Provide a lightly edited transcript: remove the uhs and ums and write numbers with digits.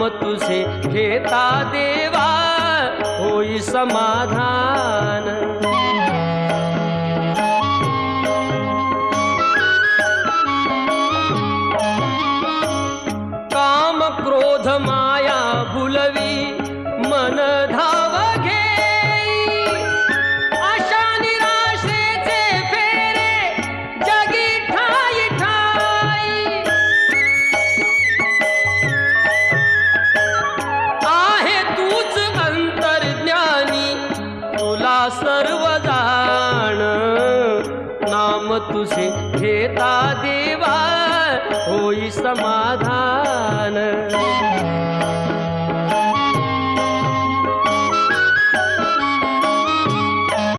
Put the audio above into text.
नाम तुझे घेता देवा होई समाधान। काम क्रोध माया भुलवी मन धाव घेई, आशा निराशेचे फेरे जगी ठाई ठाई। आहे तूच अंतर्ज्ञानी तुला सर्व जाण, नाम तुझे घेता देवा होई समाधान।